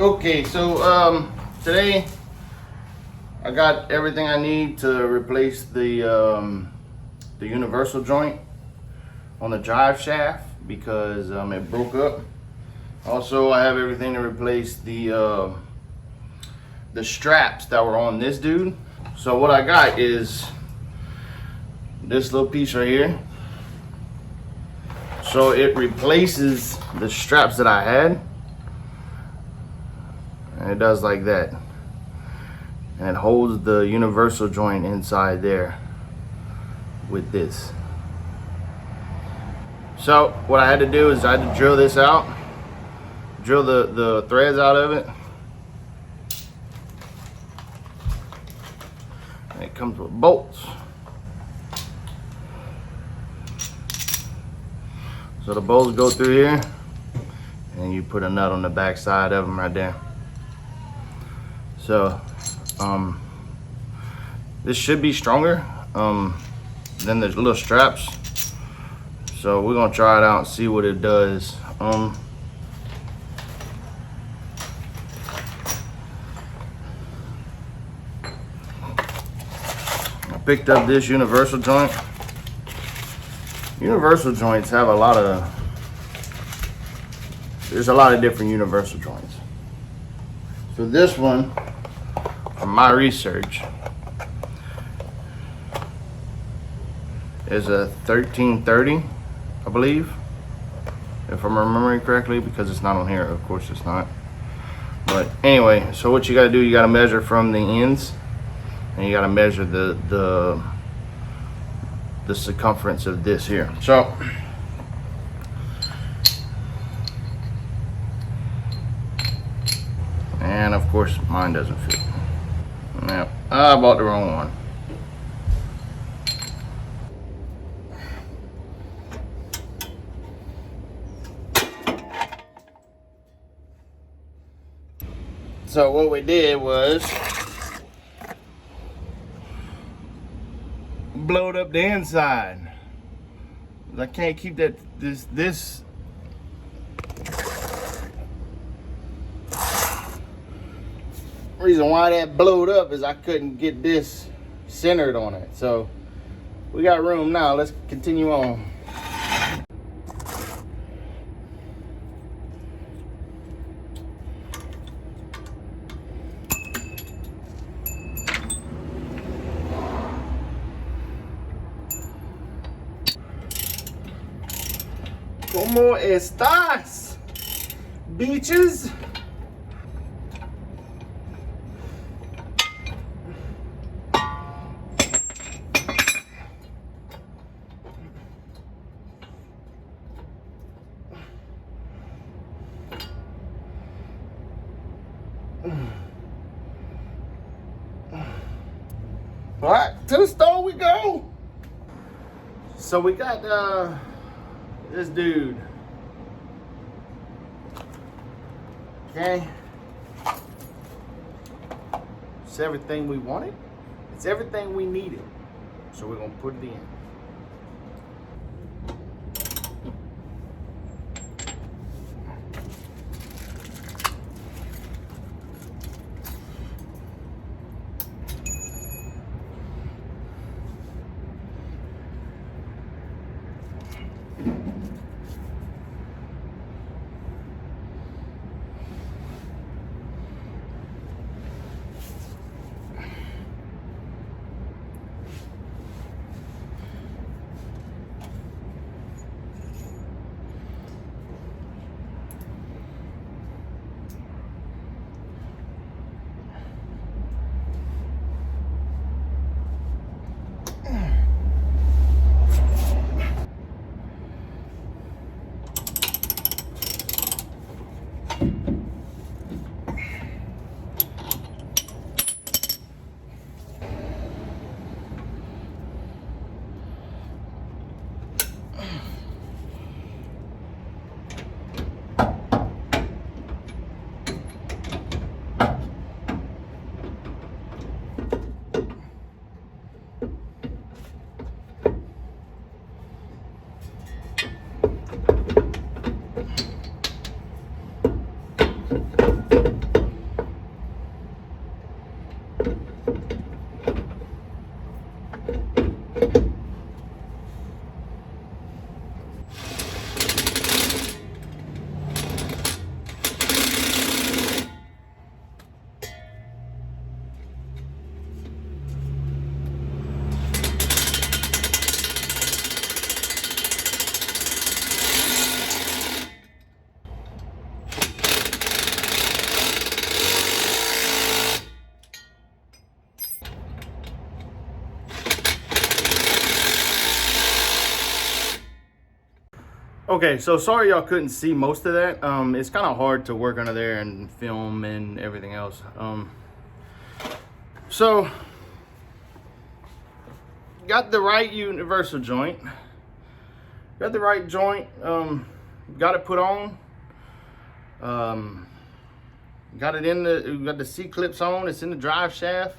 Okay, so today I got everything I need to replace the universal joint on the drive shaft because it broke up. Also, I have everything to replace the straps that were on this dude. So what I got is this little piece right here. So it replaces the straps that I had. And it does like that. And it holds the universal joint inside there with this. So what I had to do is I had to drill this out, drill the threads out of it. And it comes with bolts. So the bolts go through here, and you put a nut on the back side of them right there. So this should be stronger than the little straps. So we're gonna try it out and see what it does. I picked up this universal joint. Universal joints have there's a lot of different universal joints. So this one, from my research, is a 1330, I believe, if I'm remembering correctly, because it's not on here. Of course it's not. But anyway, so what you got to do, you got to measure from the ends, and you got to measure the circumference of this here. So and of course mine doesn't fit. Now I bought the wrong one. So what we did was blowed up the inside. I can't keep this reason why that blowed up is I couldn't get this centered on it. So we got room now. Let's continue on. ¿Cómo estás, beaches? All right, to the store we go. So we got this dude. Okay. It's everything we wanted. It's everything we needed. So we're gonna put it in. Okay, so sorry y'all couldn't see most of that. It's kind of hard to work under there and film and everything else. So got the right universal joint. Got the right joint. Got it put on. Got it in the. Got the C clips on. It's in the drive shaft.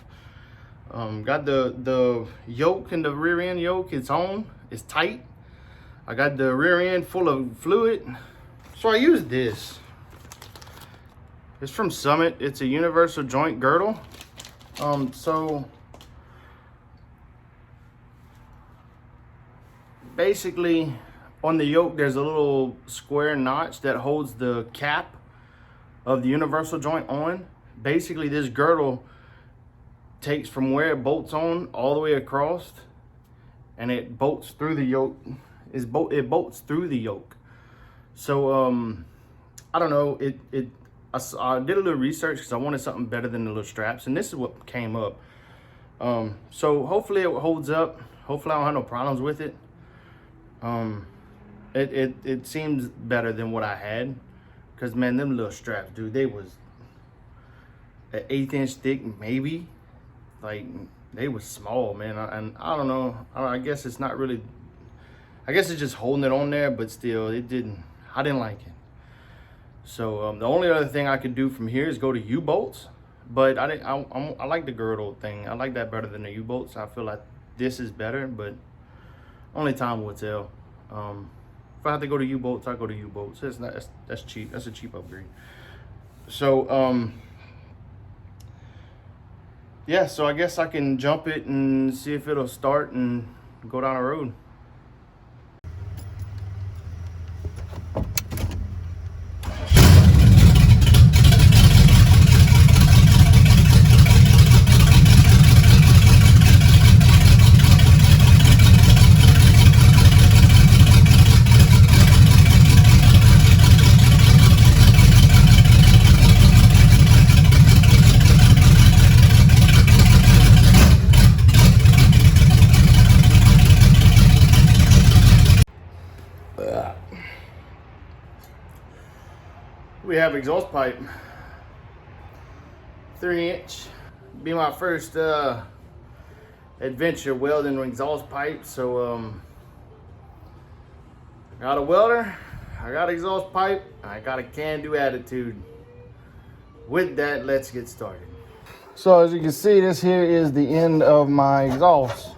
Got the yoke and the rear end yoke. It's on. It's tight. I got the rear end full of fluid. So I used this. It's from Summit. It's a universal joint girdle. So basically on the yoke, there's a little square notch that holds the cap of the universal joint on. Basically this girdle takes from where it bolts on all the way across, and it bolts through the yoke. It bolts through the yoke. So I don't know. I did a little research because I wanted something better than the little straps, and this is what came up. So hopefully it holds up. Hopefully I don't have no problems with it. It seems better than what I had, because man, them little straps, dude, they was an 1/8 inch thick, maybe. Like they was small, man. And I don't know. I guess it's not really. I guess it's just holding it on there, but still, I didn't like it. So the only other thing I could do from here is go to U-bolts, but I like the girdle thing. I like that better than the U-bolts. I feel like this is better, but only time will tell. If I have to go to U-bolts, I go to U-bolts. That's cheap. That's a cheap upgrade. So yeah. So I guess I can jump it and see if it'll start and go down the road. We have exhaust pipe, 3-inch. Be my first adventure welding exhaust pipe. So I got a welder, I got exhaust pipe, I got a can-do attitude. With that, let's get started. So as you can see, this here is the end of my exhaust.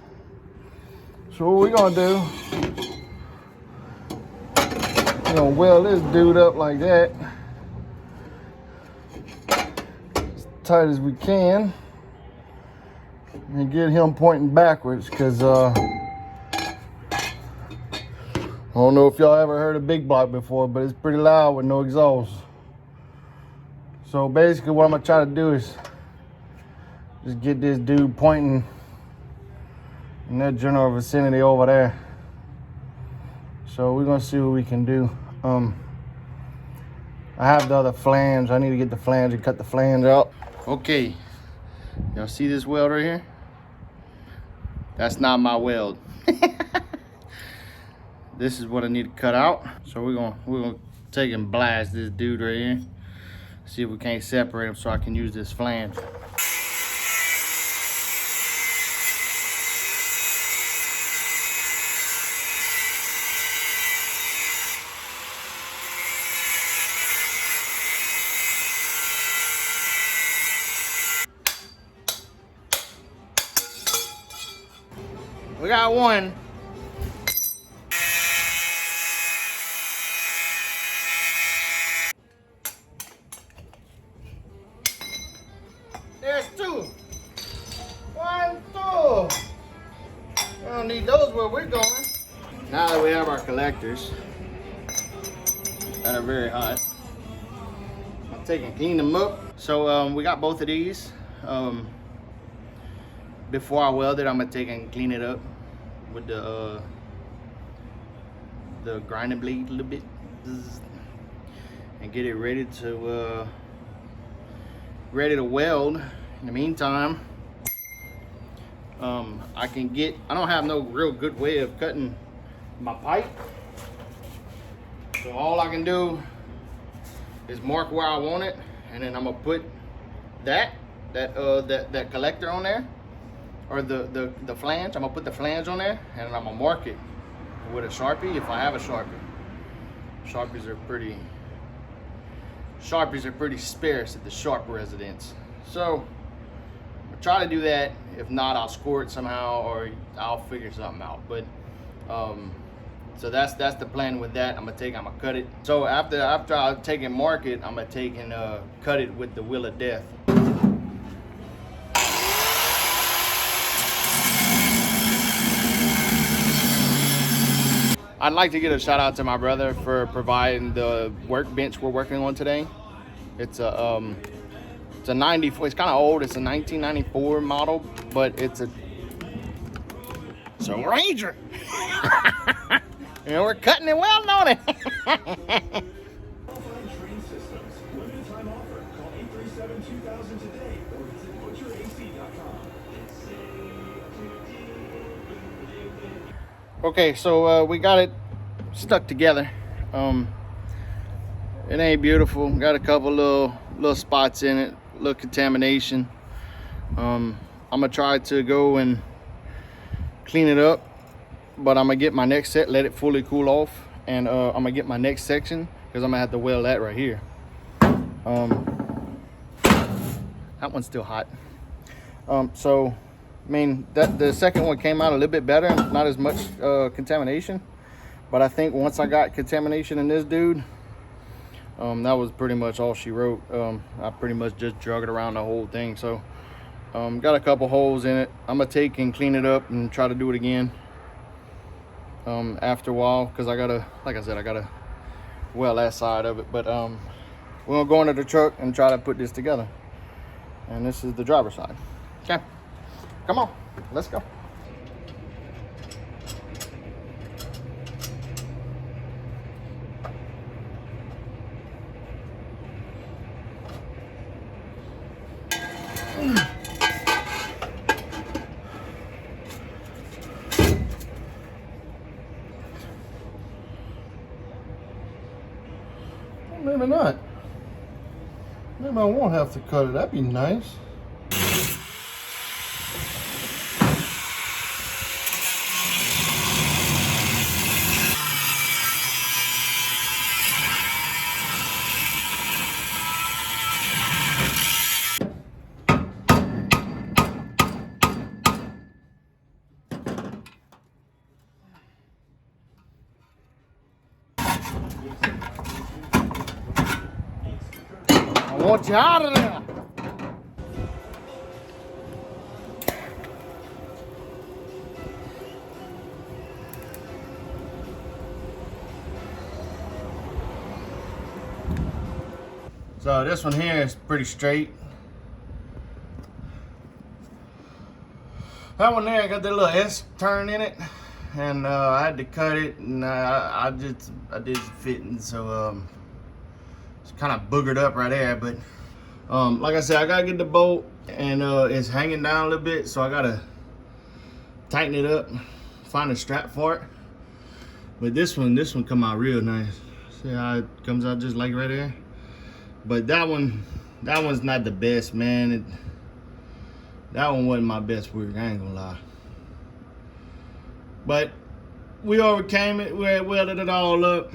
So what we're gonna do, we're gonna weld this dude up like that, as tight as we can, and get him pointing backwards, because I don't know if y'all ever heard of big block before, but it's pretty loud with no exhaust. So basically what I'm gonna try to do is just get this dude pointing in that general vicinity over there. So we're gonna see what we can do. I have the other flange. I need to get the flange and cut the flange out. Okay, y'all see this weld right here? That's not my weld. This is what I need to cut out. So we're gonna take and blast this dude right here. See if we can't separate him so I can use this flange. We got one. There's two. where we're going. Now that we have our collectors that are very hot, I'll take and clean them up. So we got both of these. Before I weld it, I'm gonna take and clean it up with the grinding blade a little bit and get it ready to weld. In the meantime, I don't have no real good way of cutting my pipe, so all I can do is mark where I want it, and then I'm gonna put that collector on there, or the flange. I'm gonna put the flange on there, and I'm gonna mark it with a Sharpie if I have a Sharpie. Sharpies are pretty sparse at the Sharp residence, so I'll try to do that. If not, I'll score it somehow, or I'll figure something out. But so that's the plan with that. I'm gonna cut it. So after I take and mark it, I'm gonna take and cut it with the wheel of death. I'd like to give a shout out to my brother for providing the workbench we're working on today. It's a 94. It's kind of old. It's a 1994 model, but it's a Ranger. And we're cutting it well on it. Okay, so we got it stuck together. It ain't beautiful. Got a couple little spots in it, little contamination. I'm gonna try to go and clean it up, but I'm gonna get my next set, let it fully cool off, and I'm gonna get my next section because I'm gonna have to weld that right here. That one's still hot. So I mean, the second one came out a little bit better, not as much contamination. But I think once I got contamination in this dude, that was pretty much all she wrote. I pretty much just drug it around the whole thing. So got a couple holes in it. I'm gonna take and clean it up and try to do it again after a while, because I gotta weld that side of it. But we're gonna go into the truck and try to put this together. And this is the driver's side. Okay. Come on, let's go. Well, maybe not. Maybe I won't have to cut it. That'd be nice. I want you out of there. So this one here is pretty straight. That one there got that little S turn in it, and I had to cut it, and I did some fitting, so it's kind of boogered up right there. But like I said, I gotta get the bolt, and it's hanging down a little bit, so I gotta tighten it up, find a strap for it. But this one come out real nice. See how it comes out just like right there? But that one's not the best, man. That one wasn't my best work, I ain't gonna lie. But we overcame it, we welded it all up.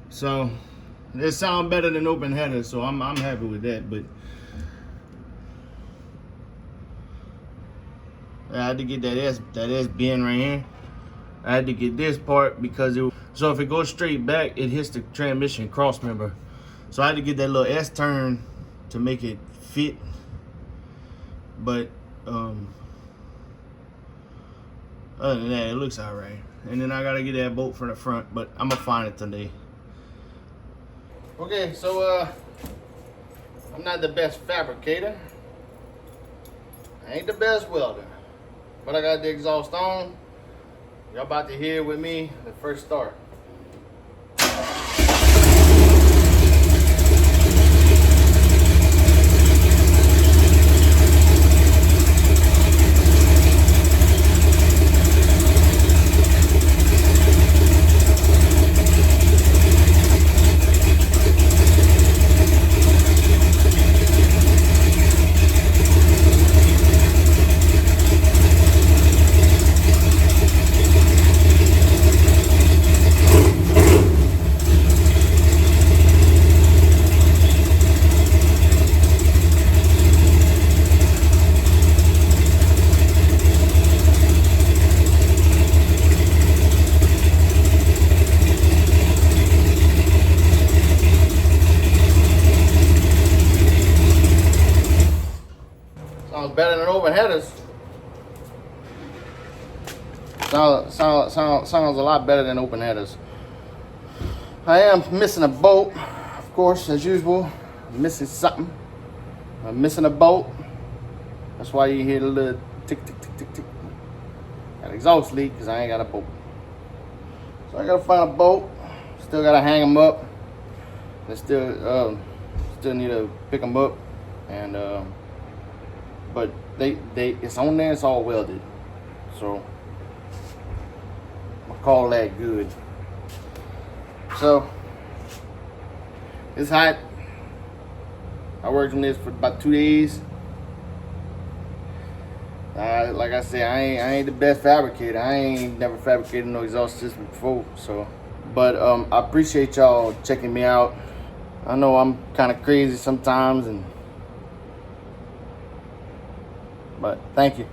So it sounds better than open header, so I'm happy with that. But I had to get that S bend right here. I had to get this part because so if it goes straight back, it hits the transmission cross member. So I had to get that little S turn to make it fit. But Other than that, it looks alright. And then I gotta get that bolt from the front, but I'm gonna find it today. Okay, so I'm not the best fabricator. I ain't the best welder, but I got the exhaust on. Y'all about to hear with me the first start. Sounds better than open headers. Sounds a lot better than open headers. I am missing a bolt, of course, as usual. I'm missing something. I'm missing a bolt. That's why you hear the little tick, tick, tick, tick, tick. Got an exhaust leak because I ain't got a bolt. So I gotta find a bolt. Still gotta hang them up. They still need to pick them up, and but it's on there. It's all welded, so I'll call that good. So it's hot. I worked on this for about 2 days. Like I said, I ain't the best fabricator. I ain't never fabricated no exhaust system before. So, but I appreciate y'all checking me out. I know I'm kind of crazy sometimes, but thank you.